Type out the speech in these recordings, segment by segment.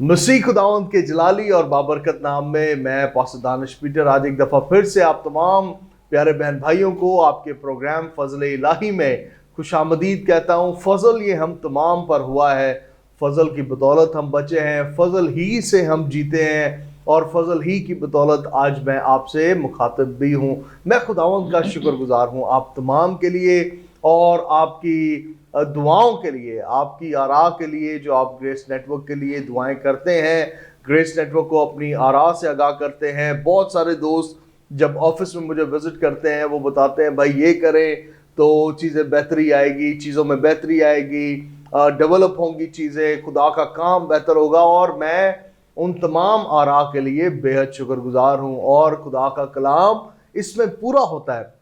मसीह खुदावंद के जलाली और बाबरकत नाम में मैं पास्टर दानिश पीटर आज एक दफ़ा फिर से आप तमाम प्यारे बहन भाइयों को आपके प्रोग्राम फजल इलाही में खुशामदीद कहता हूँ। फजल ये हम तमाम पर हुआ है, फजल की बदौलत हम बचे हैं, फजल ही से हम जीते हैं और फजल ही की बदौलत आज मैं आपसे मुखातिब भी हूँ। मैं खुदावंद का शुक्रगुजार हूँ आप तमाम के लिए और आपकी दुआओं के लिए, आपकी आरा के लिए जो आप ग्रेस नेटवर्क के लिए दुआएं करते हैं, ग्रेस नेटवर्क को अपनी आरा से आगाह करते हैं। बहुत सारे दोस्त जब ऑफिस में मुझे विजिट करते हैं वो बताते हैं भाई ये करें तो चीज़ें बेहतरी आएगी, चीज़ों में बेहतरी आएगी, डेवलप होंगी चीज़ें, खुदा का काम बेहतर होगा। और मैं उन तमाम आरा के लिए बेहद शुक्रगुजार हूँ और खुदा का कलाम इसमें पूरा होता है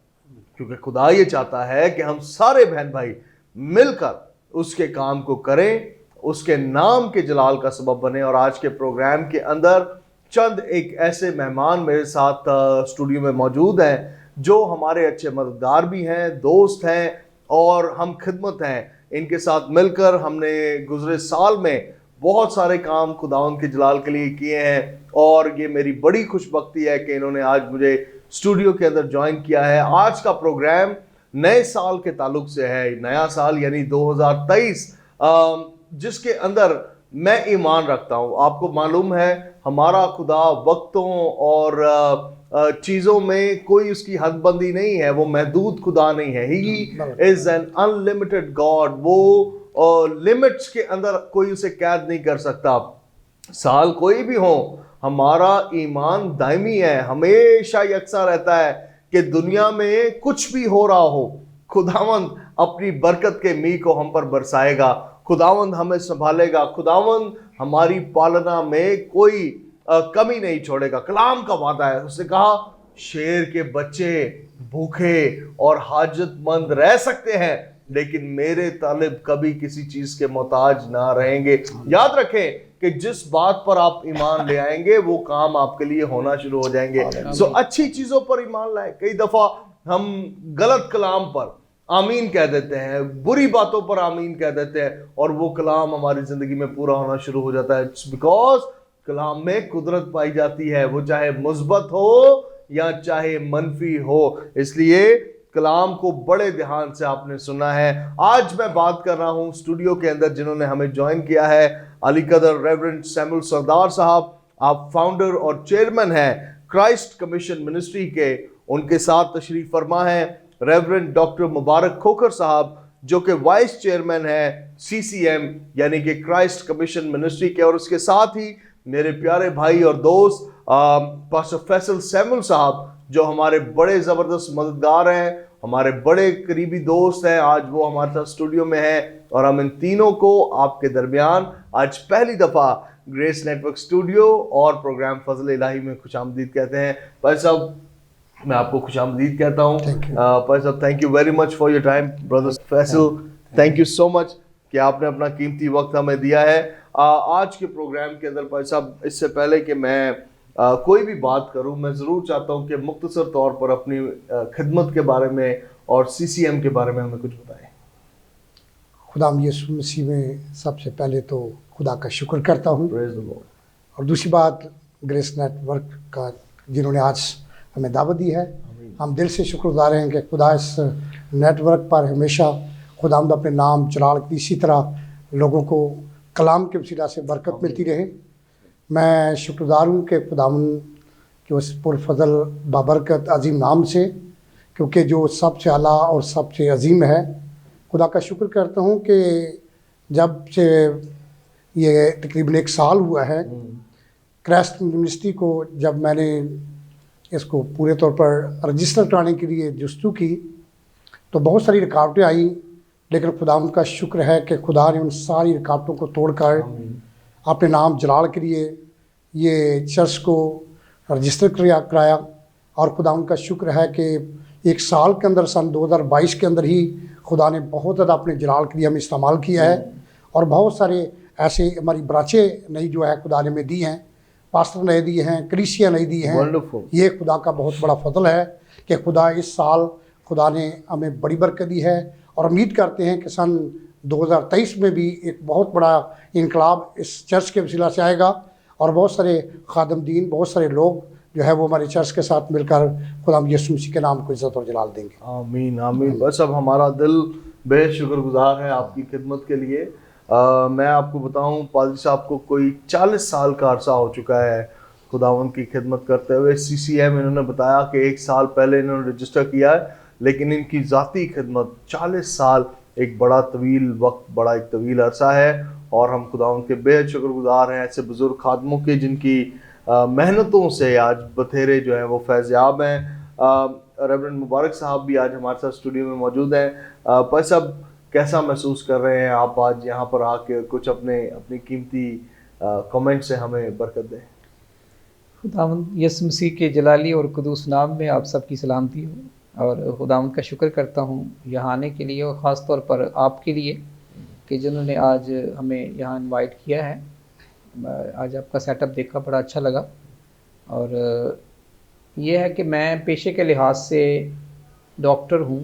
क्योंकि खुदा ये चाहता है कि हम सारे बहन भाई मिलकर उसके काम को करें, उसके नाम के जलाल का सबब बने। और आज के प्रोग्राम के अंदर चंद एक ऐसे मेहमान मेरे साथ स्टूडियो में मौजूद हैं जो हमारे अच्छे मददगार भी हैं, दोस्त हैं और हम खिदमत हैं। इनके साथ मिलकर हमने गुजरे साल में बहुत सारे काम खुदावंद के जलाल के लिए किए हैं और ये मेरी बड़ी खुशबख्ती है कि इन्होंने आज मुझे स्टूडियो के अंदर ज्वाइन किया है। आज का प्रोग्राम नए साल के ताल्लुक से है, नया साल यानी 2023 जिसके अंदर मैं ईमान रखता हूँ। आपको मालूम है हमारा खुदा वक्तों और चीज़ों में कोई उसकी हदबंदी नहीं है, वो महदूद खुदा नहीं है। He is an unlimited God, वो लिमिट्स के अंदर कोई उसे कैद नहीं कर सकता। साल कोई भी हो, हमारा ईमान दायमी है, हमेशा यकसा रहता है कि दुनिया में कुछ भी हो रहा हो, खुदावंद अपनी बरकत के मी को हम पर बरसाएगा, खुदावंद हमें संभालेगा, खुदावंद हमारी पालना में कोई कमी नहीं छोड़ेगा। कलाम का वादा है, उसने कहा शेर के बच्चे भूखे और हाजतमंद रह सकते हैं लेकिन मेरे तालिब कभी किसी चीज के मोहताज ना रहेंगे। याद रखें कि जिस बात पर आप ईमान ले आएंगे वो काम आपके लिए होना शुरू हो जाएंगे। सो अच्छी चीजों पर ईमान लाएं। कई दफा हम गलत कलाम पर आमीन कह देते हैं, बुरी बातों पर आमीन कह देते हैं और वो कलाम हमारी जिंदगी में पूरा होना शुरू हो जाता है। इट्स बिकॉज कलाम में कुदरत पाई जाती है, वो चाहे मुस्बत हो या चाहे मनफी हो। इसलिए कलाम को बड़े ध्यान से आपने सुना है। आज मैं बात कर रहा हूं स्टूडियो के अंदर जिन्होंने हमें ज्वाइन किया है, अली कदर रेवरेंड सैमुअल सरदार साहब। आप फाउंडर और चेयरमैन हैं क्राइस्ट कमीशन मिनिस्ट्री के। उनके साथ तशरीफ फरमा है रेवरेंड डॉक्टर मुबारक खोखर साहब जो कि वाइस चेयरमैन है CCM यानी कि क्राइस्ट कमीशन मिनिस्ट्री के। और उसके साथ ही मेरे प्यारे भाई और दोस्त पास्टर फैसल सैमुअल साहब जो हमारे बड़े ज़बरदस्त मददगार हैं, हमारे बड़े करीबी दोस्त हैं। आज वो हमारे साथ स्टूडियो में हैं और हम इन तीनों को आपके दरमियान आज पहली दफ़ा ग्रेस नेटवर्क स्टूडियो और प्रोग्राम फजल इलाही में खुशामदीद कहते हैं। भाई साहब मैं आपको खुशामदीद कहता हूँ। भाई साहब thank you very much for your time. Brother Faisal thank you so much कि आपने अपना कीमती वक्त हमें दिया है आज के प्रोग्राम के अंदर। भाई साहब इससे पहले कि मैं कोई भी बात करूं, मैं ज़रूर चाहता हूं कि मुख्तसर तौर पर अपनी खिदमत के बारे में और CCM के बारे में हमें कुछ बताएं। खुदा यीशु मसीह में सबसे पहले तो खुदा का शुक्र करता हूं और दूसरी बात ग्रेस नेटवर्क का जिन्होंने आज हमें दावत दी है, हम दिल से शुक्रगुजार हैं कि खुदा इस नेटवर्क पर हमेशा खुदावंद अपने नाम जलाल की इसी तरह लोगों को कलाम के वसीला से बरकत मिलती रहे। मैं शुक्रगुजार हूँ कि खुदावंद के उस पुरफजल बाबरकत अजीम नाम से, क्योंकि जो सबसे आला और सबसे अजीम है। खुदा का शुक्र करता हूँ कि जब से ये तकरीबन 1 साल हुआ है क्राइस्ट मिनिस्ट्री को, जब मैंने इसको पूरे तौर पर रजिस्टर कराने के लिए जस्तजू की तो बहुत सारी रुकावटें आई, लेकिन खुदावंद का शुक्र है कि खुदा ने उन सारी रुकावटों को तोड़कर अपने नाम जलाल के लिए ये चर्च को रजिस्टर कराया। और खुदा उनका शुक्र है कि 1 साल के अंदर सन 2022 के अंदर ही खुदा ने बहुत ज़्यादा अपने जलाल के लिए हमें इस्तेमाल किया है और बहुत सारे ऐसे हमारी ब्रांचें नई जो है खुदा ने हमें दी हैं, पास्टर नए दिए हैं, कलीसिया नई दी हैं। ये खुदा का बहुत बड़ा फजल है कि खुदा इस साल खुदा ने हमें बड़ी बरकत दी है और उम्मीद करते हैं कि सन 2023 में भी एक बहुत बड़ा इनकलाब इस चर्च के वसीला से आएगा और बहुत सारे खादम दीन, बहुत सारे लोग जो है वो हमारे चर्च के साथ मिलकर खुदा यीशु मसीह के नाम को इज्जत और जलाल देंगे। आमीन आमीन। बस अब हमारा दिल बेहद शुक्रगुजार है आपकी खिदमत के लिए। मैं आपको बताऊं, पादरी साहब को कोई 40 साल का अरसा हो चुका है खुदावंद की खिदमत करते हुए। CCM इन्होंने बताया कि 1 साल पहले इन्होंने रजिस्टर किया है, लेकिन इनकी ज़ाती खिदमत 40 साल एक बड़ा तवील वक्त, बड़ा एक तवील अरसा है और हम खुदावंद के बेहद शुक्रगुजार हैं ऐसे बुज़ुर्ग खादमों के जिनकी मेहनतों से आज बथेरे जो हैं वो फैज़याब हैं। रेवरेंड मुबारक साहब भी आज हमारे साथ स्टूडियो में मौजूद हैं। पर सब कैसा महसूस कर रहे हैं आप आज यहाँ पर आके? कुछ अपनी कीमती कमेंट से हमें बरकत दें। खुदावंद यीशु मसीह के जलाली और कुदूस नाम में आप सबकी सलामती हो और खुदावंद का शुक्र करता हूँ यहाँ आने के लिए और ख़ास तौर पर आपके लिए कि जिन्होंने आज हमें यहाँ इनवाइट किया है। आज आपका सेटअप देखा बड़ा अच्छा लगा और ये है कि मैं पेशे के लिहाज से डॉक्टर हूँ,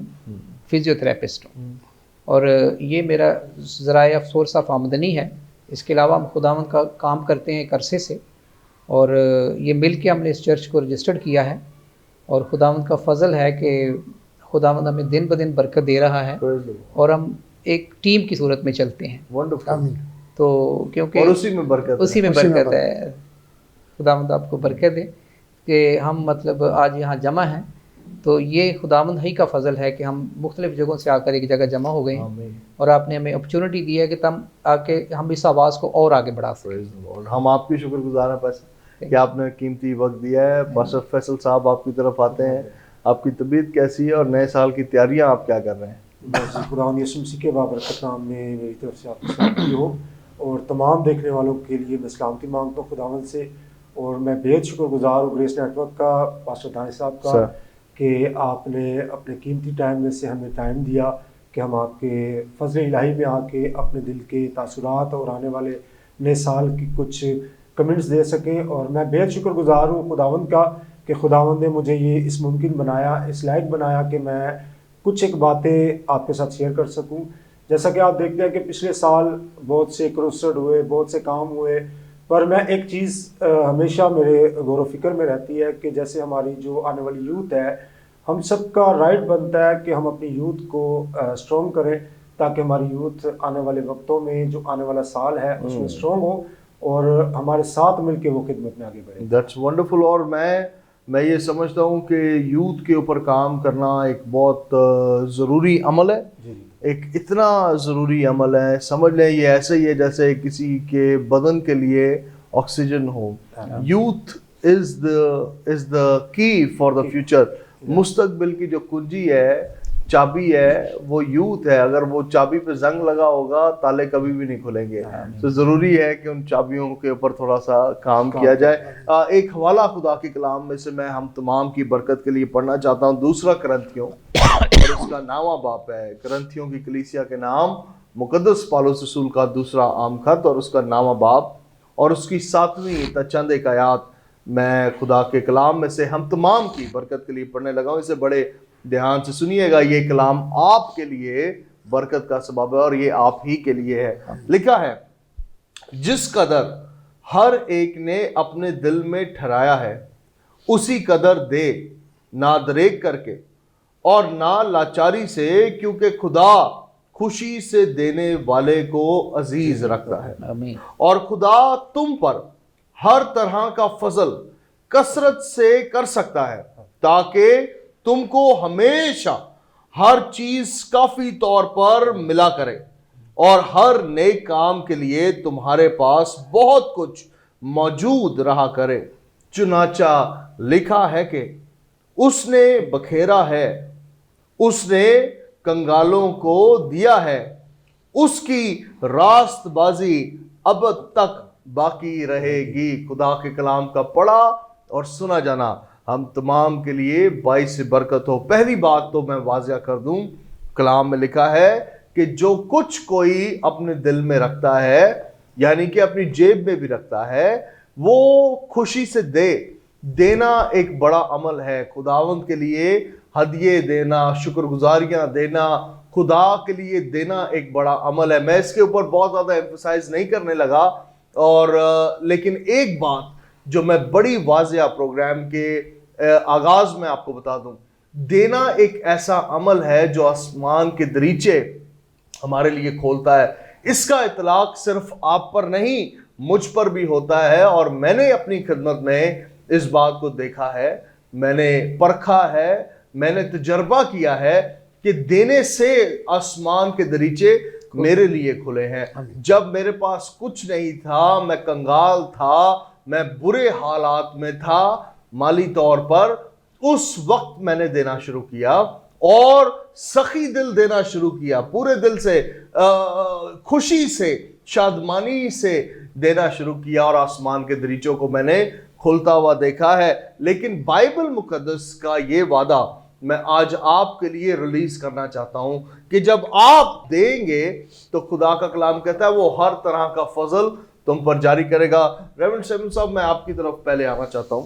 फिजियोथेरेपिस्ट हूँ और ये मेरा ज़राए सोर्स ऑफ आमदनी है। इसके अलावा हम खुदावंद का काम करते हैं एक अरसे से और ये मिल के हमने इस चर्च को रजिस्टर्ड किया है और खुदावंद का फजल है कि खुदावंद हमें दिन ब दिन बरकत दे रहा है और हम एक टीम की सूरत में चलते हैं। वंडरफुल। तो क्योंकि उसी में बरकत है। खुदावंद आपको बरकत दे कि हम मतलब आज यहाँ जमा हैं, तो ये खुदावंद ही का फजल है कि हम मुख्तलिफ़ जगहों से आकर एक जगह जमा हो गए हैं और आपने हमें अपॉर्चुनिटी दी है कि तब आके हम इस आवाज़ को और आगे बढ़ा सकें। हम आपकी शुक्रगुजार हैं पैसे कि आपने कीमती वक्त दिया है। पास्टर फैसल साहब आपकी तरफ आते हैं, आपकी तबीयत कैसी है और नए साल की तैयारियां आप क्या कर रहे हैं? बस खुदावंद यीशु मसीह के बाबरकत नाम में मेरी तरफ से आपकी सलामती हो और तमाम देखने वालों के लिए मैं सलामती मांगता हूँ खुदावंद से। और मैं बेहद शुक्रगुजार हूँ ग्रेस नेटवर्क का, पास्टर दानिश साहब का, कि आपने अपने कीमती टाइम में से हमें टाइम दिया कि हम आपके फजल इलाही में आके अपने दिल के तासुरात और आने वाले नए साल की कुछ कमेंट्स दे सकें। और मैं बेहद शुक्रगुजार हूँ खुदावंद का कि खुदावंद ने मुझे ये इस मुमकिन बनाया, इस लायक बनाया कि मैं कुछ एक बातें आपके साथ शेयर कर सकूं। जैसा कि आप देखते हैं कि पिछले साल बहुत से क्रूसेड हुए, बहुत से काम हुए, पर मैं एक चीज़ हमेशा मेरे गौर व फिक्र में रहती है कि जैसे हमारी जो आने वाली यूथ है, हम सबका राइट बनता है कि हम अपनी यूथ को स्ट्रॉन्ग करें ताकि हमारी यूथ आने वाले वक्तों में, जो आने वाला साल है उसमें स्ट्रॉन्ग हो और हमारे साथ मिलके वो खिदमत में आगे बढ़े। That's wonderful. और मैं ये समझता हूँ कि यूथ के ऊपर काम करना एक बहुत ज़रूरी अमल है। एक इतना ज़रूरी अमल है, समझ लें ये ऐसे ही है जैसे किसी के बदन के लिए ऑक्सीजन हो। Youth is the key for the future. मुस्तकबिल की जो कुंजी है, चाबी है, वो यूथ है। अगर वो चाबी पे जंग लगा होगा, ताले कभी भी नहीं खुलेंगे। तो ज़रूरी है कि उन चाबियों के ऊपर थोड़ा सा काम किया जाए। एक हवाला खुदा के कलाम में से मैं हम तमाम की बरकत के लिए पढ़ना चाहता हूँ। 2 करंथियों और उसका 9वां बाब है। करंथियों की कलीसिया के नाम मुकद्दस पौलुस रसूल का 2 आम खत और उसका 9वां बाब और उसकी 7वीं चंद एक आयात मैं खुदा के कलाम में से हम तमाम की बरकत के लिए पढ़ने लगा हूँ। इसे बड़े ध्यान से सुनिएगा। ये कलाम आपके लिए बरकत का सबब है और ये आप ही के लिए है। लिखा है, जिस कदर हर एक ने अपने दिल में ठहराया है उसी कदर दे, ना दरेक करके और ना लाचारी से, क्योंकि खुदा खुशी से देने वाले को अजीज रखता है। और खुदा तुम पर हर तरह का फजल कसरत से कर सकता है ताकि तुमको हमेशा हर चीज काफी तौर पर मिला करे और हर नेक काम के लिए तुम्हारे पास बहुत कुछ मौजूद रहा करे। चुनाचा लिखा है कि उसने बखेरा है, उसने कंगालों को दिया है, उसकी रास्तबाजी अब तक बाकी रहेगी। खुदा के कलाम का पढ़ा और सुना जाना हम तमाम के लिए बाइस बरकत हो। पहली बात तो मैं वाज़िया कर दूं, कलाम में लिखा है कि जो कुछ कोई अपने दिल में रखता है, यानी कि अपनी जेब में भी रखता है, वो खुशी से दे। देना एक बड़ा अमल है। खुदावंद के लिए हदिये देना, शुक्रगुजारियां देना, खुदा के लिए देना एक बड़ा अमल है। मैं इसके ऊपर बहुत ज़्यादा एम्फसाइज नहीं करने लगा, और लेकिन एक बात जो मैं बड़ी वाज़िया प्रोग्राम के आगाज में आपको बता दूं, देना एक ऐसा अमल है जो आसमान के दरीचे हमारे लिए खोलता है। इसका इतलाक सिर्फ आप पर नहीं, मुझ पर भी होता है, और मैंने अपनी खिदमत में इस बात को देखा है, मैंने परखा है, मैंने तजर्बा किया है कि देने से आसमान के दरीचे मेरे लिए खुले हैं। जब मेरे पास कुछ नहीं था, मैं कंगाल था, मैं बुरे हालात में था माली तौर पर, उस वक्त मैंने देना शुरू किया और सखी दिल देना शुरू किया, पूरे दिल से, खुशी से, शादमानी से देना शुरू किया, और आसमान के दरीचों को मैंने खुलता हुआ देखा है। लेकिन बाइबल मुकद्दस का ये वादा मैं आज आपके लिए रिलीज करना चाहता हूं कि जब आप देंगे तो खुदा का कलाम कहता है वो हर तरह का फजल तुम पर जारी करेगा। रेवरेंड सैमुअल साहब, मैं आपकी तरफ पहले आना चाहता हूं,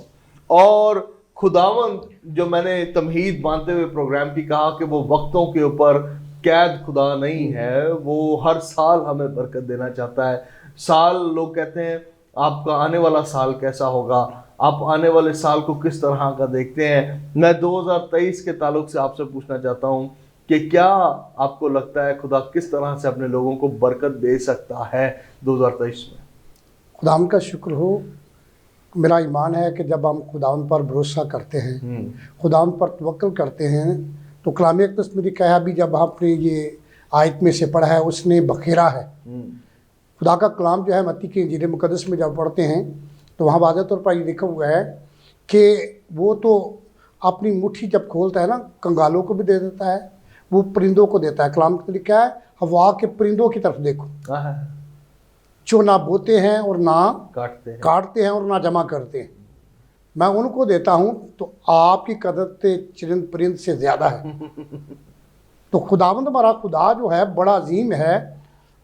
और खुदावन जो मैंने तमहीद बांधते हुए प्रोग्राम की कहा कि वो वक्तों के ऊपर कैद खुदा नहीं है, वो हर साल हमें बरकत देना चाहता है। साल, लोग कहते हैं आपका आने वाला साल कैसा होगा, आप आने वाले साल को किस तरह का देखते हैं। मैं 2023 के ताल्लुक से आपसे पूछना चाहता हूं कि क्या आपको लगता है खुदा किस तरह से अपने लोगों को बरकत दे सकता है 2023 में? खुदाम का शुक्र हो। मेरा ईमान है कि जब हम खुदाम पर भरोसा करते हैं, खुदाम पर तवक्कुल करते हैं, तो कलाम अक़दस में लिखा है, अभी जब आपने ये आयत में से पढ़ा है, उसने बखेरा है। खुदा का कलाम जो है मत्ती की इंजील मुकद्दस में जब पढ़ते हैं तो वहाँ वाज़ह तौर पर ये लिखा हुआ है कि वो तो अपनी मुट्ठी जब खोलता है ना, कंगालों को भी दे देता है, वो परिंदों को देता है। कलाम में लिखा है, हवा के परिंदों की तरफ देखो, जो ना बोते हैं और ना काटते हैं और ना जमा करते हैं, मैं उनको देता हूँ, तो आपकी कदर चरिंद परिंद से ज़्यादा है। तो खुदावंद हमारा खुदा जो है बड़ा अजीम है।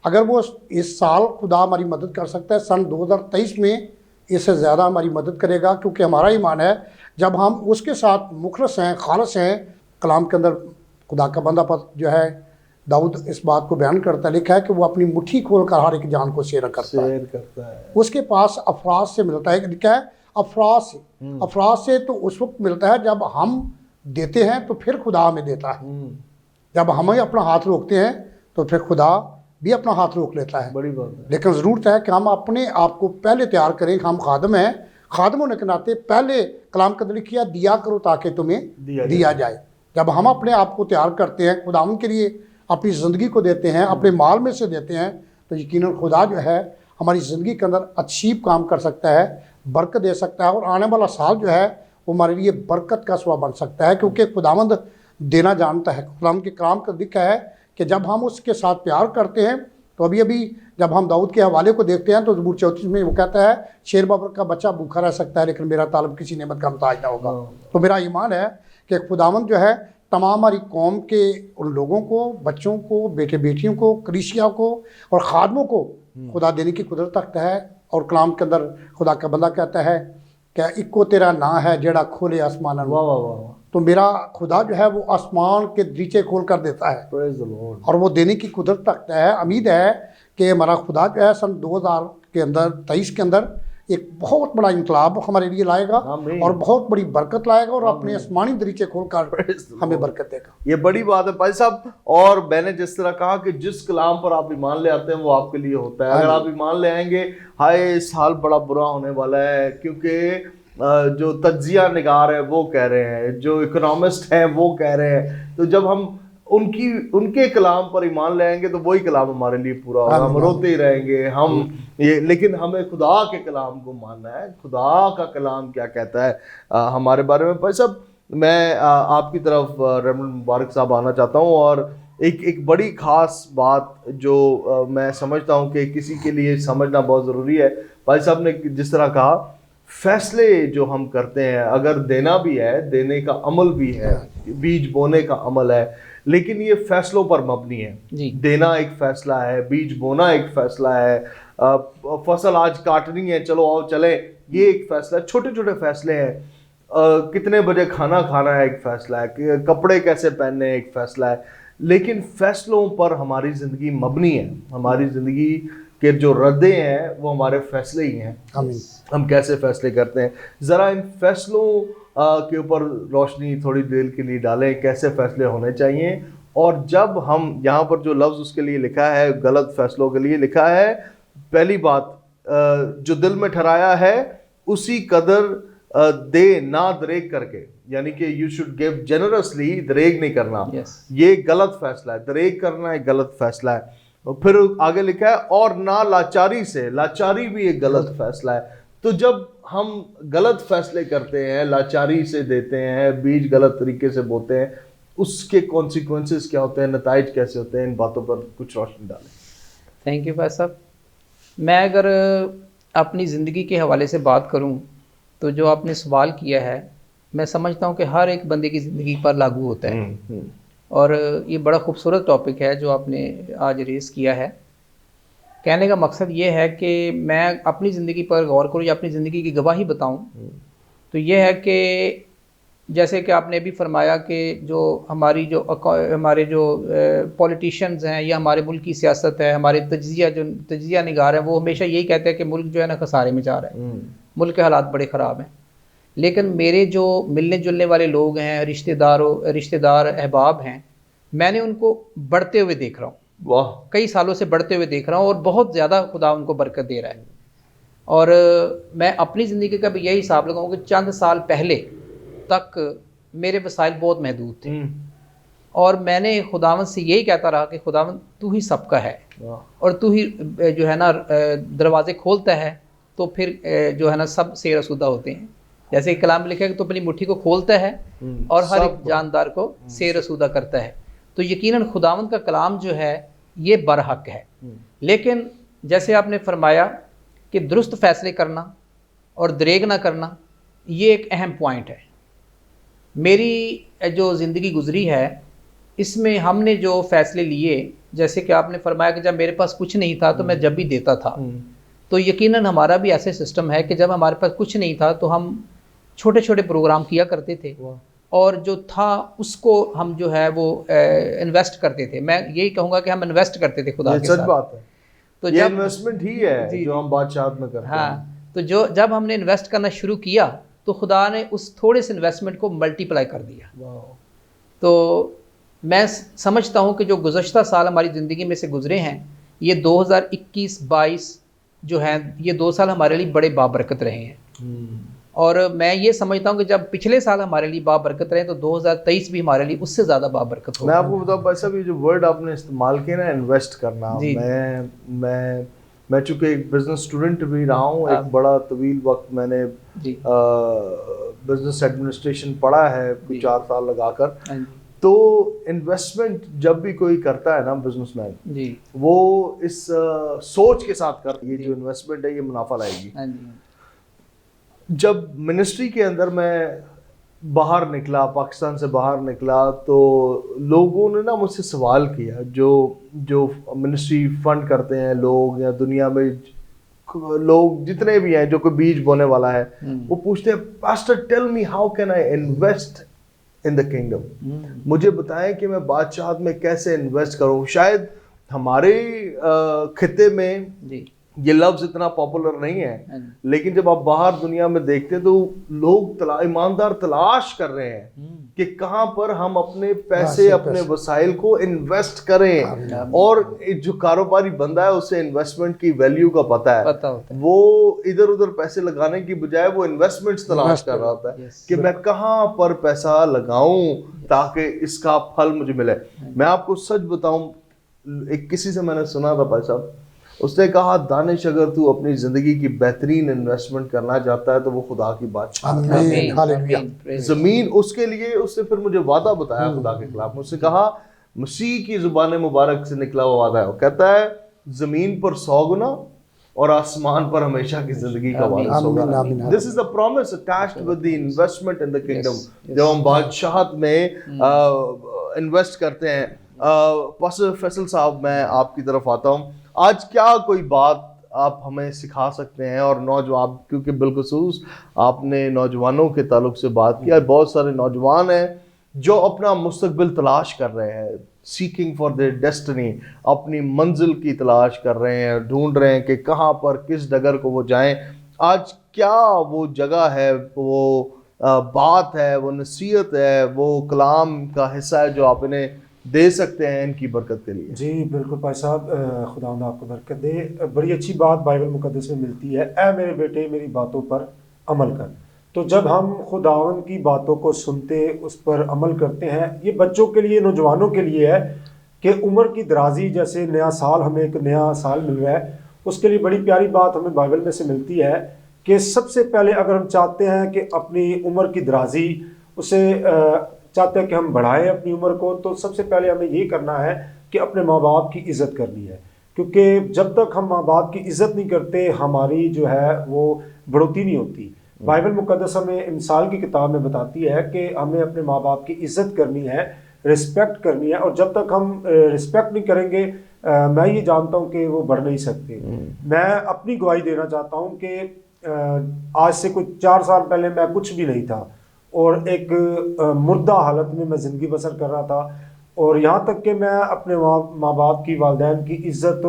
अगर वो इस साल खुदा हमारी मदद कर सकता है, सन 2023 में इससे ज़्यादा हमारी मदद करेगा, क्योंकि हमारा ईमान है जब हम उसके साथ मुखलस हैं, खालस हैं। कलाम के अंदर खुदा का बंदा पर जो है दाऊद इस बात को बयान करता है, लिखा है कि वो अपनी मुट्ठी खोल कर हर एक जान को शेयर करता है। उसके पास अफराज से मिलता है, लिखा है अफराज से तो उस वक्त मिलता है जब हम देते हैं, तो फिर खुदा हमें देता है। जब हम अपना हाथ रोकते हैं तो फिर खुदा भी अपना हाथ रोक लेता है। बड़ी बात है। लेकिन ज़रूरत है कि हम अपने आप को पहले तैयार करें। हम खादम हैं, खादम होने के नाते पहले कलाम का लिखा दिया करो ताकि तुम्हें दिया जाए। जब हम अपने आप को तैयार करते हैं, खुदा के लिए अपनी ज़िंदगी को देते हैं, अपने माल में से देते हैं, तो यकीनन खुदा जो है हमारी ज़िंदगी के अंदर अच्छी काम कर सकता है, बरकत दे सकता है, और आने वाला साल जो है वो हमारे लिए बरकत का सुबह बन सकता है, क्योंकि खुदावंद देना जानता है। खुदाम के कलाम का लिखा है कि जब हम उसके साथ प्यार करते हैं, तो अभी जब हम दाऊद के हवाले को देखते हैं तो ज़बूर 34 में वो कहता है, शेर बाबर का बच्चा भूखा रह सकता है लेकिन मेरा तालब किसी नेमत का मुताज ना होगा। तो मेरा ईमान है कि खुदावंद जो है तमाम हमारी कौम के उन लोगों को, बच्चों को, बेटे बेटियों को, कलीसिया को और खादमों को खुदा देने की कुदरत रखता है। और कलाम के अंदर खुदा का बंदा कहता है क्या इक्को तेरा ना है जेड़ा खोले आसमान। वाह वाह वाह। तो मेरा खुदा जो है वो आसमान के दरीचे खोल कर देता है और वो देने की कुदरत रखता है। उम्मीद है कि हमारा खुदा जो है सन 2023 के अंदर एक बहुत बड़ा इनकलाब हमारे लिए लाएगा और बहुत बड़ी बरकत लाएगा और अपने आसमानी दरीचे खोल कर हमें बरकत देगा। ये बड़ी बात है भाई साहब। और मैंने जिस तरह कहा कि जिस कलाम पर आप ईमान ले आते हैं वो आपके लिए होता है। अगर आप ईमान ले आएंगे, हाय साल बड़ा बुरा होने वाला है, क्योंकि जो तज्जिया निगार है वो कह रहे हैं, जो इकोनॉमिस्ट हैं वो कह रहे हैं, तो जब हम उनके कलाम पर ईमान ले आएंगे तो वही कलाम हमारे लिए पूरा होगा। हम रोते ही रहेंगे हम ये, लेकिन हमें खुदा के कलाम को मानना है। खुदा का कलाम क्या कहता है हमारे बारे में। भाई साहब, मैं आपकी तरफ रेवरेंड मुबारक साहब आना चाहता हूँ और एक बड़ी ख़ास बात जो मैं समझता हूँ कि किसी के लिए समझना बहुत ज़रूरी है। भाई साहब ने जिस तरह कहा, फैसले जो हम करते हैं, अगर देना भी है, देने का अमल भी है, बीज बोने का अमल है, लेकिन ये फैसलों पर मबनी है। देना एक फैसला है, बीज बोना एक फैसला है, फसल आज काटनी है, चलो आओ चले, ये एक फैसला है। छोटे छोटे फैसले हैं। कितने बजे खाना खाना है एक फैसला है, कपड़े कैसे पहनने एक फैसला है। लेकिन फैसलों पर हमारी ज़िंदगी मबनी है। हमारी ज़िंदगी के जो रद्दे हैं वो हमारे फैसले ही हैं। आमीन। हम कैसे फैसले करते हैं, ज़रा इन फैसलों के ऊपर रोशनी थोड़ी देर के लिए डालें, कैसे फैसले होने चाहिए। और जब हम यहाँ पर जो लफ्ज़ उसके लिए लिखा है, गलत फैसलों के लिए लिखा है, पहली बात जो दिल में ठहराया है उसी कदर दे, ना दरेग करके, यानी कि यू शुड गिव जेनरसली, दरेग नहीं करना। ये गलत फैसला है, दरेग करना एक गलत फैसला है। और फिर आगे लिखा है और ना लाचारी से, लाचारी भी एक गलत फैसला है। तो जब हम गलत फैसले करते हैं, लाचारी से देते हैं, बीज गलत तरीके से बोते हैं, उसके कॉन्सिक्वेंसेस क्या होते हैं, नताइज कैसे होते हैं, इन बातों पर कुछ रोशनी डालें। थैंक यू भाई साहब। मैं अगर अपनी ज़िंदगी के हवाले से बात करूं तो जो आपने सवाल किया है, मैं समझता हूं कि हर एक बंदे की ज़िंदगी पर लागू होता है। और ये बड़ा खूबसूरत टॉपिक है जो आपने आज रेस किया है। कहने का मकसद ये है कि मैं अपनी ज़िंदगी पर गौर करूं या अपनी ज़िंदगी की गवाही बताऊं, तो ये है कि जैसे कि आपने भी फरमाया कि जो हमारे जो पॉलिटिशियंस हैं या हमारे मुल्क की सियासत है, हमारे तजिया निगार हैं, वो हमेशा यही कहते हैं कि मुल्क जो है ना खसारे में जा रहा है, मुल्क के हालात बड़े ख़राब हैं। लेकिन मेरे जो मिलने जुलने वाले लोग हैं, रिश्तेदार अहबाब हैं, मैंने उनको बढ़ते हुए देख रहा हूँ। वाह, कई सालों से बढ़ते हुए देख रहा हूँ और बहुत ज़्यादा खुदा उनको बरकत दे रहा है। और मैं अपनी ज़िंदगी का भी यही हिसाब लगाऊँ कि चंद साल पहले तक मेरे वसाइल बहुत महदूद थे और मैंने खुदावंद से यही कहता रहा कि खुदावंद तू ही सबका है और तू ही जो है ना दरवाजे खोलता है, तो फिर जो है ना सब सेर आसूदा होते हैं। जैसे कलाम में लिखा है कि तो अपनी मुट्ठी को खोलता है और हर एक जानदार को सेर आसूदा करता है। तो यकीनन खुदावंद का कलाम जो है ये बरहक है। लेकिन जैसे आपने फरमाया कि दुरुस्त फैसले करना और दरेग ना करना, ये एक अहम पॉइंट है। मेरी जो ज़िंदगी गुजरी है इसमें हमने जो फ़ैसले लिए, जैसे कि आपने फरमाया कि जब मेरे पास कुछ नहीं था तो मैं जब भी देता था, तो यकीनन हमारा भी ऐसे सिस्टम है कि जब हमारे पास कुछ नहीं था तो हम छोटे छोटे प्रोग्राम किया करते थे और जो था उसको हम जो है वो इन्वेस्ट करते थे। मैं यही कहूँगा कि हम इन्वेस्ट करते थे खुदा के साथ। सच बात है, तो ये जब इन्वेस्टमेंट ही है जो हम बादशाहत में करते हैं। हाँ, तो जब हमने इन्वेस्ट करना शुरू किया तो खुदा ने उस थोड़े से इन्वेस्टमेंट को मल्टीप्लाई कर दिया। तो मैं समझता हूँ कि जो गुज़श्ता साल हमारी ज़िंदगी में से गुजरे हैं, ये 2021-22 जो हैं, ये 2 साल हमारे लिए बड़े बाबरकत रहे हैं। और मैं ये समझता हूँ कि जब पिछले साल हमारे लिए बाबरकत रहे तो 2023 भी हमारे लिए उससे ज़्यादा बाबरकत होगा। मैं आपको बताऊँ भाई साहब, ये जो वर्ड आपने इस्तेमाल किया ना, इन्वेस्ट करना, मैं चूँकि एक बिजनेस स्टूडेंट भी रहा हूँ, एक बड़ा तवील वक्त मैंने बिजनेस एडमिनिस्ट्रेशन पढ़ा है, कुछ 4 साल लगाकर। तो इन्वेस्टमेंट जब भी कोई करता है ना बिजनेसमैन, वो इस सोच के साथ करता है ये जो इन्वेस्टमेंट है ये मुनाफा लाएगी। जब मिनिस्ट्री के अंदर मैं बाहर निकला, पाकिस्तान से बाहर निकला, तो लोगों ने ना मुझसे सवाल किया, जो मिनिस्ट्री फंड करते हैं लोग या दुनिया में लोग जितने भी हैं, जो कोई बीज बोने वाला है, वो पूछते हैं, pastor tell me how can I invest in the kingdom. मुझे बताएं कि मैं बादशाहत में कैसे इन्वेस्ट करूं। शायद हमारे खिते में ये लफ्ज़ इतना पॉपुलर नहीं है, लेकिन जब आप बाहर दुनिया में देखते हैं तो लोग ईमानदार तलाश कर रहे हैं कि कहाँ पर हम अपने पैसे, अपने वसाइल को इन्वेस्ट करें। और जो कारोबारी बंदा है उसे इन्वेस्टमेंट की वैल्यू का पता है। वो इधर उधर पैसे लगाने की बजाय वो इन्वेस्टमेंट्स तलाश कर रहा होता है कि मैं कहाँ पर पैसा लगाऊं ताकि इसका फल मुझे मिले। मैं आपको सच बताऊं, एक किसी से मैंने सुना था भाई साहब, उसने कहा, दानिश अगर तू अपनी जिंदगी की बेहतरीन इन्वेस्टमेंट करना चाहता है तो वो खुदा की बादशाह जमीन उसके लिए। उससे फिर मुझे वादा बताया खुदा के खिलाफ। मुझसे कहा, मसीह की जुबान मुबारक से निकला हुआ वादा है, वो कहता है जमीन पर 100 गुना और आसमान पर हमेशा की जिंदगी का वादा होगा। This is the promise attached with the investment in the kingdom. जब हम बादशाहत में इन्वेस्ट करते हैं। पास्टर फैसल साहब, मैं आपकी तरफ आता हूँ। आज क्या कोई बात आप हमें सिखा सकते हैं? और नौजवान, क्योंकि बिलखुसूस आपने नौजवानों के ताल्लुक से बात किया, बहुत सारे नौजवान हैं जो अपना मुस्तकबिल तलाश कर रहे हैं, सीकिंग फॉर देयर डेस्टिनी, अपनी मंजिल की तलाश कर रहे हैं, ढूंढ रहे हैं कि कहाँ पर किस डगर को वो जाएं। आज क्या वो जगह है, वो बात है, वो नसीहत है, वो कलाम का हिस्सा है जो आप इन्हें दे सकते हैं इनकी बरकत के लिए? जी बिल्कुल भाई साहब, खुदावंद आपको बरकत दे। बड़ी अच्छी बात बाइबल मुकद्दस में मिलती है, ऐ मेरे बेटे मेरी बातों पर अमल कर। तो जब हम खुदावंद की बातों को सुनते, उस पर अमल करते हैं, ये बच्चों के लिए, नौजवानों के लिए है कि उम्र की दराजी, जैसे नया साल, हमें एक नया साल मिल रहा है, उसके लिए बड़ी प्यारी बात हमें बाइबल में से मिलती है कि सबसे पहले अगर हम चाहते हैं कि अपनी उम्र की दराजी, उसे चाहते हैं कि हम बढ़ाएं अपनी उम्र को, तो सबसे पहले हमें ये करना है कि अपने माँ बाप की इज़्ज़त करनी है। क्योंकि जब तक हम माँ बाप की इज़्ज़त नहीं करते, हमारी जो है वो बढ़ोतरी नहीं होती। बाइबल मुकद्दस हमें मिसाल की किताब में बताती है कि हमें अपने माँ बाप की इज़्ज़त करनी है, रिस्पेक्ट करनी है, और जब तक हम रिस्पेक्ट नहीं करेंगे, मैं ये जानता हूँ कि वो बढ़ नहीं सकते। मैं अपनी गवाही देना चाहता हूँ कि आज से कुछ 4 साल पहले मैं कुछ भी नहीं था और एक मुर्दा हालत में मैं ज़िंदगी बसर कर रहा था, और यहाँ तक कि मैं अपने माँ बाप की, वालिदैन की इज़्ज़त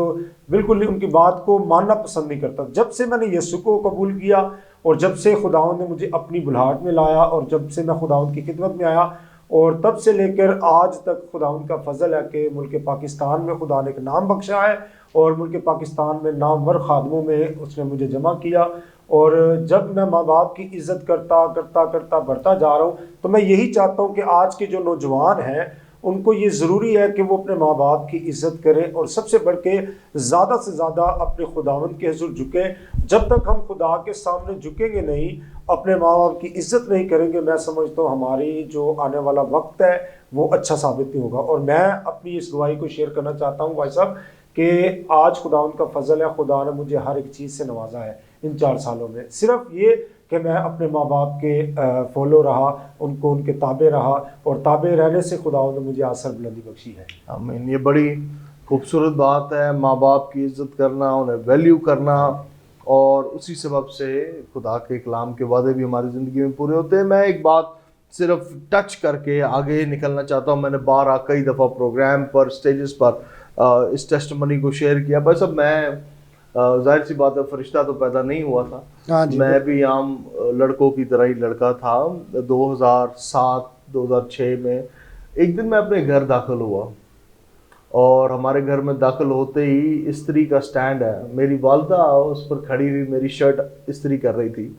बिल्कुल नहीं, उनकी बात को मानना पसंद नहीं करता। जब से मैंने यीशु को कबूल किया और जब से खुदावंद ने मुझे अपनी बुलाहट में लाया और जब से मैं खुदावंद की खिदमत में आया, और तब से लेकर आज तक खुदावंद का फजल है कि मुल्क पाकिस्तान में खुदा ने एक नाम बख्शा है और मुल्क पाकिस्तान में नामवर खादमों में उसने मुझे जमा किया। और जब मैं माँ बाप की इज़्ज़त करता करता करता बढ़ता जा रहा हूँ, तो मैं यही चाहता हूँ कि आज के जो नौजवान हैं उनको ये ज़रूरी है कि वो अपने माँ बाप की इज़्ज़त करें, और सबसे बढ़ के ज़्यादा से ज़्यादा अपने खुदावंद के हुज़ूर झुकें। जब तक हम खुदा के सामने झुकेंगे नहीं, अपने माँ बाप की इज़्ज़त नहीं करेंगे, मैं समझता हूँ हमारी जो आने वाला वक्त है वो अच्छा साबित नहीं होगा। और मैं अपनी इस गवाही को शेयर करना चाहता हूँ भाई साहब कि आज खुदावंद का फजल है, खुदा ने मुझे हर एक चीज़ से नवाजा है इन 4 सालों में। सिर्फ ये कि मैं अपने माँ बाप के फॉलो रहा, उनको उनके ताबे रहा, और ताबे रहने से खुदावंद ने मुझे आज सरबुलंदी बख्शी है। आमीन। ये बड़ी खूबसूरत बात है, माँ बाप की इज़्ज़त करना, उन्हें वैल्यू करना, और उसी सबब से खुदा के कलाम के वादे भी हमारी ज़िंदगी में पूरे होते हैं। मैं एक बात सिर्फ टच करके आगे निकलना चाहता हूँ। मैंने कई दफ़ा प्रोग्राम पर, स्टेजेस पर इस टेस्टिमनी को शेयर किया। बस अब मैं जाहिर सी बात है, फरिश्ता तो पैदा नहीं हुआ था, मैं भी आम लड़कों की तरह ही लड़का था। 2007-2006 में एक दिन मैं अपने घर दाखिल हुआ, और हमारे घर में दाखिल होते ही इस्त्री का स्टैंड है, मेरी वालदा उस पर खड़ी हुई मेरी शर्ट इस्त्री कर रही थी,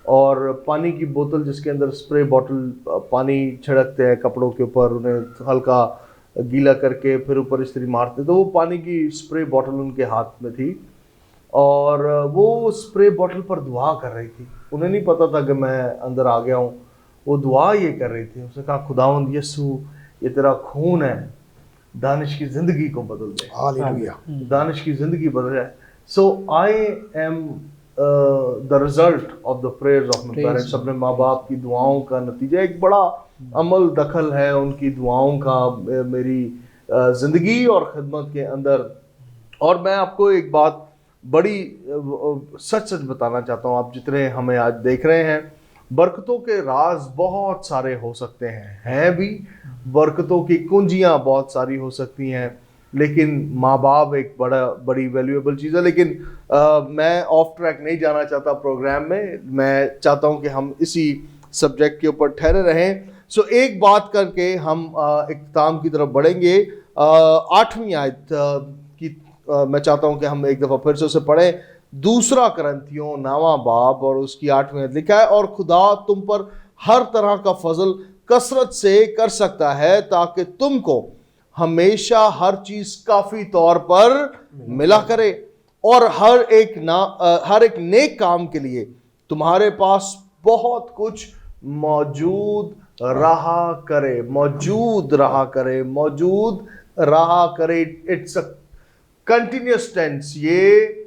और पानी की बोतल जिसके अंदर स्प्रे बॉटल पानी छिड़कते हैं कपड़ों के ऊपर, उन्हें हल्का गीला करके फिर ऊपर इस्त्री मारते, तो वो पानी की स्प्रे बॉटल उनके हाथ में थी, और वो स्प्रे बॉटल पर दुआ कर रही थी। उन्हें नहीं पता था कि मैं अंदर आ गया हूँ। वो दुआ ये कर रही थी, उसने कहा, खुदावंद यीशु, ये तेरा खून है, दानिश की ज़िंदगी को बदल दे। हालेलुया। दानिश की ज़िंदगी बदल जाए। So I am the result of the prayers of my parents. अपने माँ बाप की दुआओं का नतीजा, एक बड़ा अमल दखल है उनकी दुआओं का मेरी ज़िंदगी और ख़िदमत के अंदर। और मैं आपको एक बात बड़ी सच बताना चाहता हूँ, आप जितने हमें आज देख रहे हैं, बरकतों के राज बहुत सारे हो सकते हैं भी, बरकतों की कुंजियाँ बहुत सारी हो सकती हैं, लेकिन माँ बाप एक बड़ी वैल्यूएबल चीज़ है। लेकिन मैं ऑफ ट्रैक नहीं जाना चाहता प्रोग्राम में, मैं चाहता हूँ कि हम इसी सब्जेक्ट के ऊपर ठहरे रहें। सो एक बात करके हम इख्तिताम की तरफ बढ़ेंगे। 8वीं आयत की मैं चाहता हूं कि हम एक दफ़ा फिर से उसे पढ़ें। 2 करंथियों 9वां बाब और उसकी 8वीं आयत लिखा है, और खुदा तुम पर हर तरह का फजल कसरत से कर सकता है, ताकि तुमको हमेशा हर चीज काफी तौर पर मिला करे, और हर एक नेक काम के लिए तुम्हारे पास बहुत कुछ मौजूद रहा करे। मौजूद रहा करे, मौजूद रहा करे। इट्स अ कंटिन्यूस टेंस, ये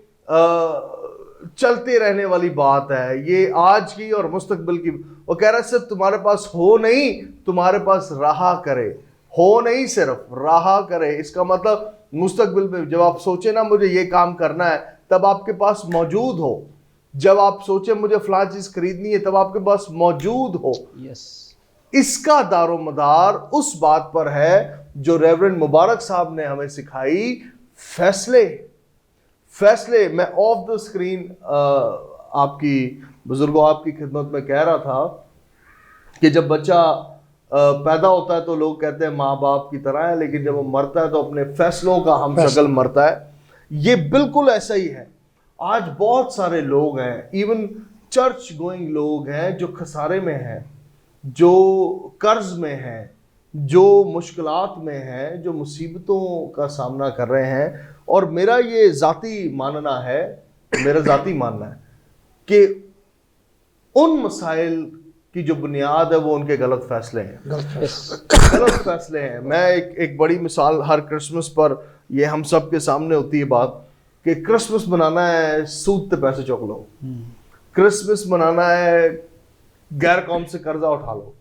चलते रहने वाली बात है, ये आज की और मुस्तकबिल की। वो कह रहा है सिर्फ तुम्हारे पास हो नहीं, तुम्हारे पास रहा करे। हो नहीं, सिर्फ रहा करे। इसका मतलब मुस्तकबिल में जब आप सोचे ना मुझे ये काम करना है, तब आपके पास मौजूद हो। जब आप सोचे मुझे फलां चीज खरीदनी है, तब आपके पास मौजूद हो। यस। इसका दारोमदार उस बात पर है जो रेवरेंड मुबारक साहब ने हमें सिखाई, फैसले। फैसले। मैं ऑफ द स्क्रीन आपकी बुजुर्गों, आपकी खिदमत में कह रहा था कि जब बच्चा पैदा होता है तो लोग कहते हैं माँ बाप की तरह है, लेकिन जब वो मरता है तो अपने फैसलों का हम शक्ल मरता है। ये बिल्कुल ऐसा ही है। आज बहुत सारे लोग हैं, इवन चर्च गोइंग लोग हैं, जो खसारे में हैं, जो कर्ज में हैं, जो मुश्किलात में हैं, जो मुसीबतों का सामना कर रहे हैं। और मेरा ये ज़ाती मानना है, मेरा ज़ाती मानना है कि उन मसाइल की जो बुनियाद है वो उनके गलत फैसले हैं, गलत फैसले हैं। मैं एक बड़ी मिसाल, हर क्रिसमस पर ये हम सब के सामने होती है बात कि क्रिसमस मनाना है सूद पे पैसे चौक लो, क्रिसमस मनाना है गैर कौम से कर्जा उठा लो,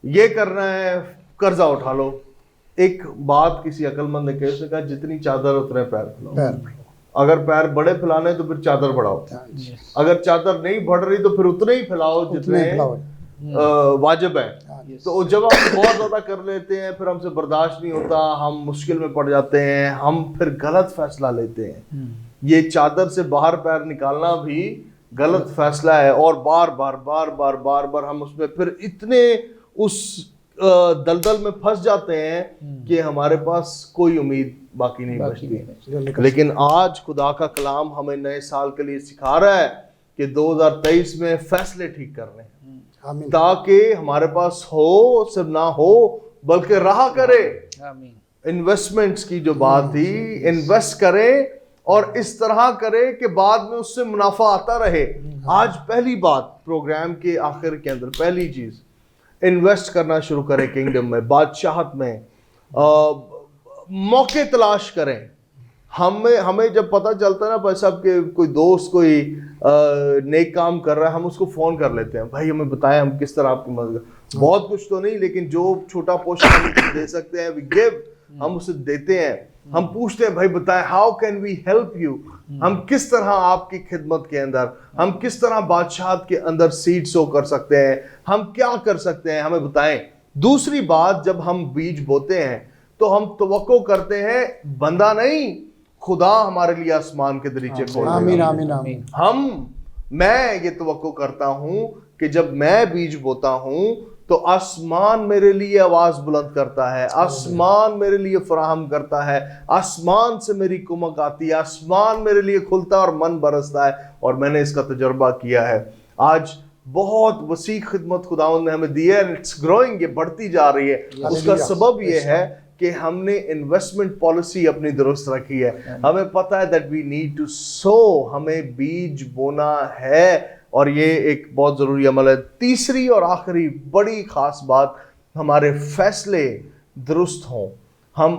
ये करना है कर्जा उठा लो। एक बात किसी अक्लमंद ने कही, उसने कहा जितनी चादर उतने पैर फैलाओ। अगर पैर बड़े फैलाने तो फिर चादर बढ़ाओ, अगर चादर नहीं बढ़ रही तो फिर उतने ही फैलाओ जितने वाजिब है। तो जब हम बहुत ज्यादा कर लेते हैं फिर हमसे बर्दाश्त नहीं होता, हम मुश्किल में पड़ जाते हैं, हम फिर गलत फैसला लेते हैं। ये चादर से बाहर पैर निकालना भी गलत फैसला है, और बार बार बार बार बार बार हम उसमें फिर इतने उस दलदल में फंस जाते हैं कि हमारे पास कोई उम्मीद बाकी नहीं बचती। लेकिन आज खुदा का कलाम हमें नए साल के लिए सिखा रहा है कि 2023 में फैसले ठीक करने हैं, ताकि हमारे पास हो, सिर्फ ना हो बल्कि रहा करे। इन्वेस्टमेंट्स की जो बात थी, इन्वेस्ट करें और इस तरह करे कि बाद में उससे मुनाफा आता रहे। आज पहली बात प्रोग्राम के आखिर के अंदर, पहली चीज इन्वेस्ट करना शुरू करें किंगडम में, बादशाहत में। मौके तलाश करें। हमें जब पता चलता है ना भाई साहब के कोई दोस्त कोई नेक काम कर रहा है, हम उसको फोन कर लेते हैं, भाई हमें बताएं हम किस तरह आपकी मदद। बहुत कुछ तो नहीं, लेकिन जो छोटा पोर्शन हम दे सकते हैं, वी गिव, हम उसे देते हैं। हम पूछते हैं भाई बताएं how can we help you, हम किस तरह आपकी खिदमत के अंदर, हम किस तरह बादशाहत के अंदर सीड सो कर सकते हैं, हम क्या कर सकते हैं, हमें बताएं। दूसरी बात, जब हम बीज बोते हैं तो हम तवक्को करते हैं बंदा नहीं, खुदा हमारे लिए आसमान के दरीचे खोलेगा। आमीन आमीन आमीन। मैं ये तवक्को करता हूं कि जब मैं बीज बोता हूं तो आसमान मेरे लिए आवाज बुलंद करता है, आसमान मेरे लिए फराहम करता है, आसमान से मेरी कुमक आती है, आसमान मेरे लिए खुलता है और मन बरसता है। और मैंने इसका तजर्बा किया है। आज बहुत वसी खिदमत खुदावंद ने हमें दी है, इट्स ग्रोइंग, ये बढ़ती जा रही है। उसका सबब ये है कि हमने इन्वेस्टमेंट पॉलिसी अपनी दुरुस्त रखी है। हमें पता है दैट वी नीड टू सो, हमें बीज बोना है, और ये एक बहुत ज़रूरी अमल है। तीसरी और आखिरी बड़ी ख़ास बात, हमारे फैसले दुरुस्त हों, हम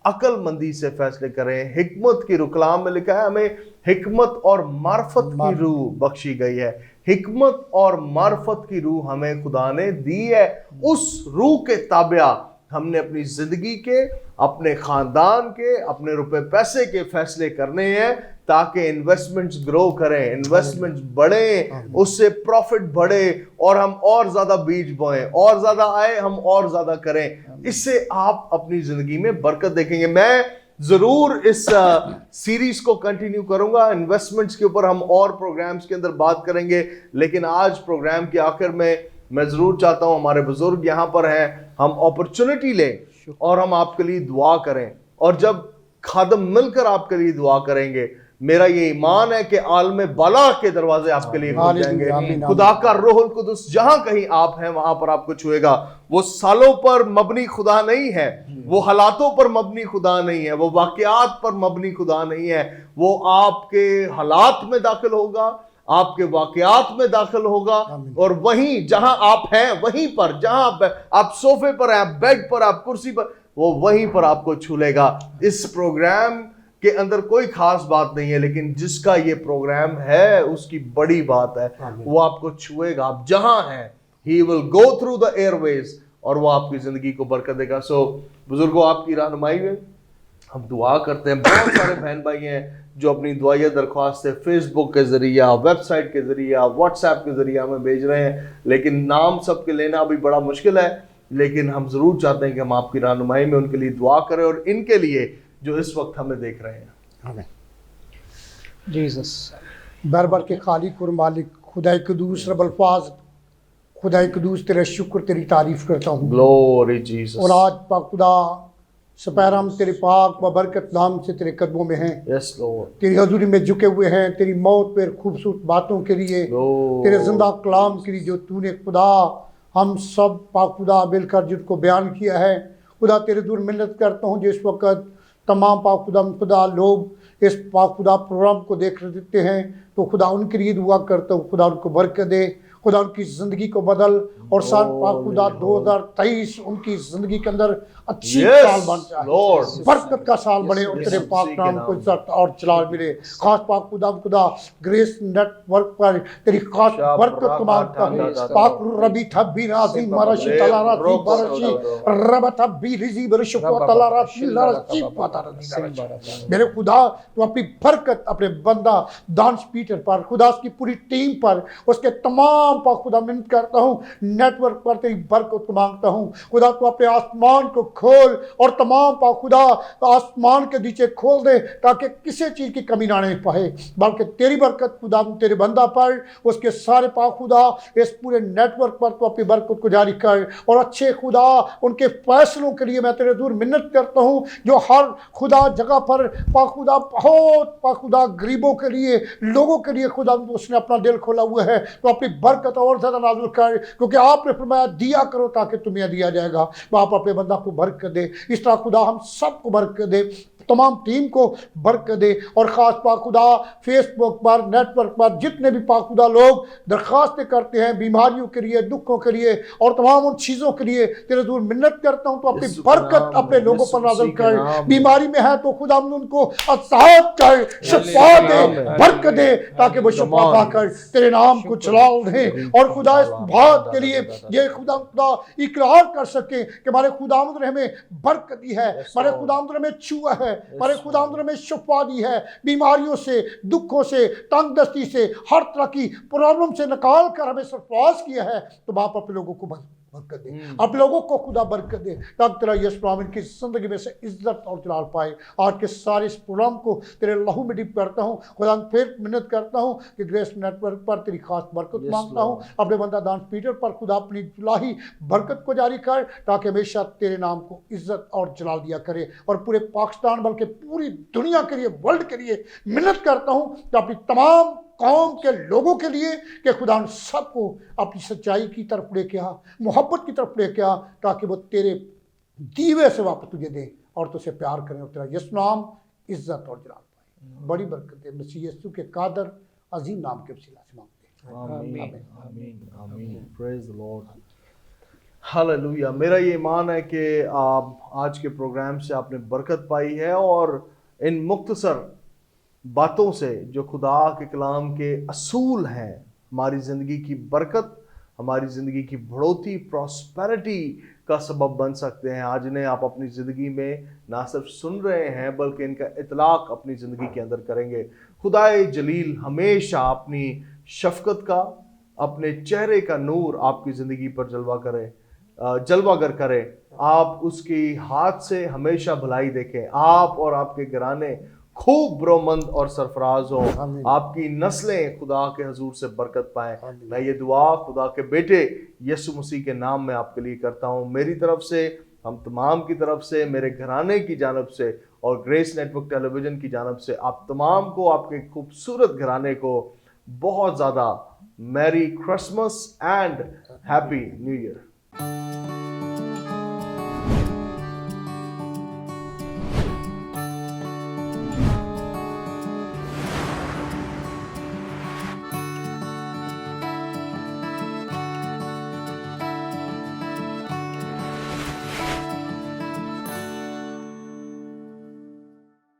अक्लमंदी से फैसले करें। हिकमत की रूह, कलाम में लिखा है हमें हिकमत और मार्फत की रूह बख्शी गई है। हिकमत और मार्फत की रूह हमें खुदा ने दी है। उस रूह के ताबिया हमने अपनी जिंदगी के, अपने खानदान के, अपने रुपए पैसे के फैसले करने हैं, ताकि इन्वेस्टमेंट्स ग्रो करें, इन्वेस्टमेंट्स बढ़े, उससे प्रॉफिट बढ़े और हम और ज्यादा बीज बोएं, और ज्यादा आए हम और ज्यादा करें। इससे आप अपनी जिंदगी में बरकत देखेंगे। मैं जरूर इस सीरीज को कंटिन्यू करूंगा, इन्वेस्टमेंट्स के ऊपर हम और प्रोग्राम्स के अंदर बात करेंगे। लेकिन आज प्रोग्राम के आखिर में मैं जरूर चाहता हूं, हमारे बुजुर्ग यहां पर हैं, हम अपॉर्चुनिटी लें और हम आपके लिए दुआ करें। और जब खादम मिलकर आपके लिए दुआ करेंगे, मेरा ये ईमान है कि आलम बाला के दरवाजे आपके लिए खुल जाएंगे। खुदा का रूहुल कुदुस जहां कहीं आप हैं वहां पर आपको छुएगा। वो सालों पर मबनी खुदा नहीं है, वो हालातों पर मबनी खुदा नहीं है, वो वाकयात पर मबनी खुदा नहीं है। वो आपके हालात में दाखिल होगा, आपके वाकयात में दाखिल होगा, और वहीं जहां आप हैं वहीं पर, जहां आप सोफे पर हैं, आप बेड पर, आप कुर्सी पर, वो वहीं पर आपको छू लेगा। इस प्रोग्राम के अंदर कोई खास बात नहीं है, लेकिन जिसका ये प्रोग्राम है उसकी बड़ी बात है। वो आपको छुएगा, आप जहां हैं, he will go through the Airways, और वो आपकी जिंदगी को बरकत देगा। सो बुजुर्गों, आपकी रहनुमाई में हम दुआ करते हैं। बहुत सारे बहन भाई हैं जो अपनी दुआया दरख्वास्तें फेसबुक के ज़रिए, वेबसाइट के ज़रिए, व्हाट्सएप के ज़रिए हमें भेज रहे हैं, लेकिन नाम सबके लेना अभी बड़ा मुश्किल है। लेकिन हम ज़रूर चाहते हैं कि हम आपकी रहनुमाई में उनके लिए दुआ करें और इनके लिए जो इस वक्त हमें देख रहे हैं। आमीन। जीसस। बरबर के खालिक और मालिक खुदा कदूस रब अल्फाज, खुदा कदूस तेरा शुक्र तेरी तारीफ करता हूँ। Glory Jesus. और आज पाक खुदा सपहर हम तेरे पाक व बरकत नाम से तेरे कदमों में हैं। Yes Lord. तेरी हजूरी में झुके हुए हैं तेरी मौत पर खूबसूरत बातों के लिए, तेरे जिंदा कलाम के लिए जो तूने खुदा हम सब पाक खुदा मिलकर जिनको बयान किया है। खुदा तेरे दूर मिन्नत करता हूँ जिस वक्त तमाम पाक खुदा लोग इस पाक खुदा प्रोग्राम को देख देते हैं, तो खुदा उनके लिए दुआ करता हूँ, खुदा उनको बरकत दे, खुदा उनकी ज़िंदगी को बदल और साल पाक खुदा 2023 उनकी ज़िंदगी के अंदर अच्छी साल बन जाए, बरकत का साल बने और तेरे पाक नाम को इज्जत और जलाल मिले। खास पाक खुदा ग्रेस नेटवर्क पर तेरी खास बरकत को मांगता हूँ। पाक रबी थब्बी राजी मरशी तला राजी बरशी रब थब्बी रिजी बरशु को तला राजी लरशी पता रजी। मेरे खुदा तू अपनी बरकत अपने बंदा दानिश पीटर पर, खुदा उसकी पूरी टीम पर, उसके तमाम पाक खुदा मिन्नत करता हूँ, नेटवर्क पर तेरी बरकत को मांगता हूँ। खुदा तू अपने आसमान को खोल और तमाम पाक खुदा आसमान के नीचे खोल दे ताकि किसी चीज़ की कमी ना नहीं पाए, बल्कि तेरी बरकत खुदा तेरे बंदा पर, उसके सारे पाक खुदा इस पूरे नेटवर्क पर तू अपनी बरकत को जारी कर। और अच्छे खुदा उनके फैसलों के लिए मैं तेरे दूर मिन्नत करता हूँ जो हर खुदा जगह पर पाक खुदा बहुत पाक खुदा गरीबों के लिए, लोगों के लिए खुदा उसने अपना दिल खोला हुआ है, तो अपनी बरकत और ज़्यादा नाजुल कर, क्योंकि आपने फरमाया दिया करो ताकि तुम्हें दिया जाएगा। आप अपने बंदा को बरकत दे, इस तरह खुदा हम सबको बरकत दे, तमाम टीम को बरकत दे। और ख़ास पाक खुदा फेसबुक पर, नेटवर्क पर जितने भी पाक खुदा लोग दरख्वास्तें करते हैं बीमारियों के लिए, दुखों के लिए और तमाम उन चीज़ों के लिए तेरे दूर मिन्नत करता हूँ, तो अपनी बरकत अपने लोगों पर नाज़िल कर। बीमारी में है तो खुदा उनको आज़ाद कर, शिफा दे, बरकत दे, ताकि वो शिफा पाकर तेरे नाम को चलाओ दे। और खुदा इस बात के लिए ये खुदा इकरार कर सके कि हमारे खुदावंद ने हमें बरकत दी है, हमारे खुदावंद ने हमें छुआ है, हमारे खुदावंद ने हमें शिफा दी है, बीमारियों से, दुखों से, तंगदस्ती से, हर तरह की प्रॉब्लम से निकाल कर हमें सरफराज किया है। तो बाप अपने लोगों को बरकत दे, आप लोगों को खुदा बरकत दे, ताकि तेरा यीशु आमीन की ज़िंदगी में से इज्जत और जलाल पाए। आज के सारे इस प्रोग्राम को तेरे लहू में डिप करता हूँ, खुदा फिर मिन्नत करता हूँ कि ग्रेस नेटवर्क पर तेरी खास बरकत मांगता हूँ। अपने बंदा दानिश पीटर पर खुदा अपनी जुलाही बरकत को जारी कर, ताकि हमेशा तेरे नाम को इज्जत और जलाल दिया करे। और पूरे पाकिस्तान बल्कि पूरी दुनिया के लिए, वर्ल्ड के लिए मिन्नत करता हूँ कि अपनी तमाम कौम के लोगों के लिए कि खुदा उन सबको अपनी सच्चाई की तरफ लेके आ, मोहब्बत की तरफ लेके आ, ताकि वो तेरे दीवे से वापस तुझे दें और तुझसे प्यार करें और तेरा यीशु नाम इज्जत और जलाल पाए। बड़ी बरकत है मसीह यीशु के कादर अजीम नाम के वसीला से मांगते हैं, आमीन आमीन आमीन। Praise the Lord, hallelujah. मेरा ये ईमान है कि आप आज के प्रोग्राम से आपने बरकत पाई है और इन मुख्तसर बातों से जो खुदा के कलाम के असूल हैं, हमारी ज़िंदगी की बरकत, हमारी ज़िंदगी की बढ़ोतरी, प्रॉस्पेरिटी का सबब बन सकते हैं। आज इन्हें आप अपनी ज़िंदगी में ना सिर्फ सुन रहे हैं बल्कि इनका इतलाक अपनी ज़िंदगी के अंदर करेंगे। खुदाए जलील हमेशा अपनी शफ़क़त का, अपने चेहरे का नूर आपकी ज़िंदगी पर जलवागर करे। आप उसकी हाथ से हमेशा भलाई देखें, आप और आपके घराने खूब ब्रोमंद और सरफराज हो, आपकी नस्लें खुदा के हजूर से बरकत पाएं। मैं ये दुआ खुदा के बेटे यीशु मसीह के नाम में आपके लिए करता हूँ। मेरी तरफ से, हम तमाम की तरफ से, मेरे घराने की जानब से और ग्रेस नेटवर्क टेलीविज़न की जानब से आप तमाम को, आपके खूबसूरत घराने को बहुत ज़्यादा merry Christmas and happy new year.